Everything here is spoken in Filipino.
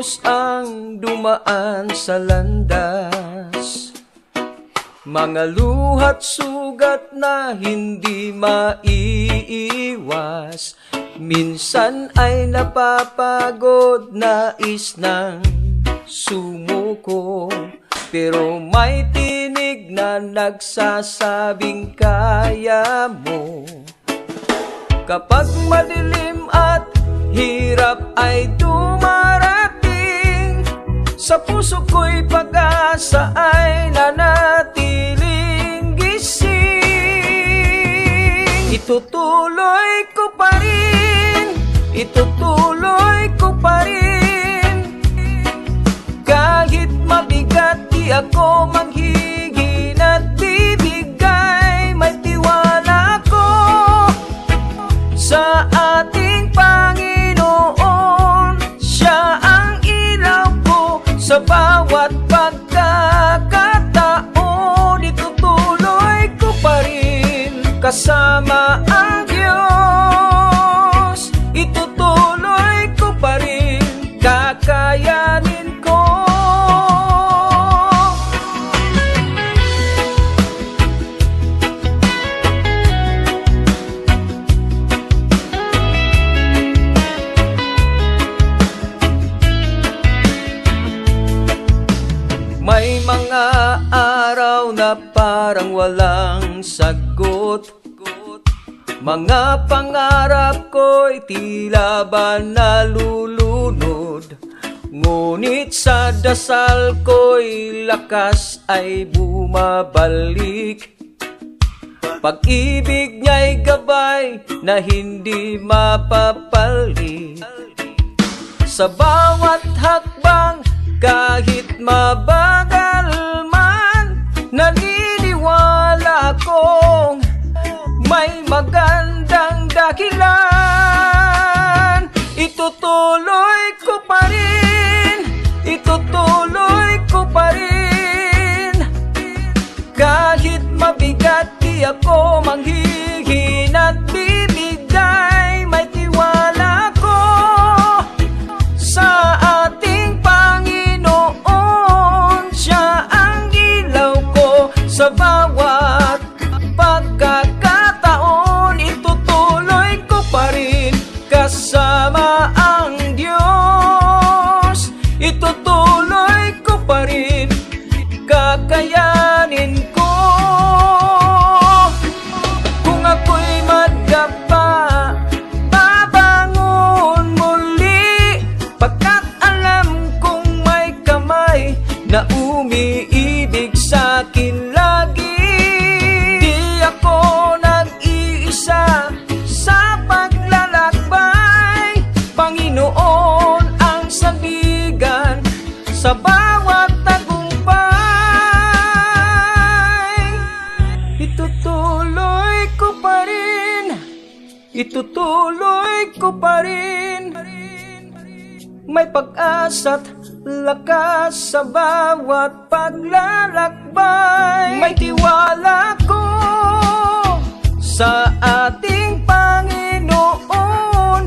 Diyos ang dumaan sa landas, mga luha't sugat na hindi maiiwas. Minsan ay napapagod, nais nang sumuko, pero may tinig na nagsasabing kaya mo. Kapag madilim at hirap ay dumarating, sa puso ko'y pag-asa ay nanatiling gising. Itutuloy ko pa rin, itutuloy ko pa rin, kahit mabigat di ako manghigin at bibigay. May tiwala ko sa ating Panginoon, siya ang ilaw ko sa bawat pagkakataon. Itutuloy ko pa rin kasama ang Diyos, itutuloy ko pa rin, kakayanin ko. May mga araw na parang walang sagot, mga pangarap ko'y tila ba nalulunod. Ngunit sa dasal ko'y lakas ay bumabalik, pag-ibig niya'y gabay na hindi mapapalit. Sa bawat hakbang kahit mabagal man, naniniwala akong may magandang dahilan. Itutuloy ko pa rin, itutuloy ko pa rin, kahit mabigat di ako manghihin at bibigay. May tiwala ko sa ating Panginoon, siya ang ilaw ko sa bawat pagkakataon. Itutuloy ko pa rin kasama ang Diyos, itutuloy ko pa rin, kakayanin ko. Kung ako'y madapa, babangon muli, pagkat alam kong may kamay na umiibig sa'kin lagi. Di ako nag-iisa sa paglalakbay, Panginoon ang sandigan sa bawat tagumpay. Itutuloy ko pa rin, itutuloy ko pa rin, may pag-asa't lakas sa bawat paglalakbay. May tiwala ko sa ating Panginoon,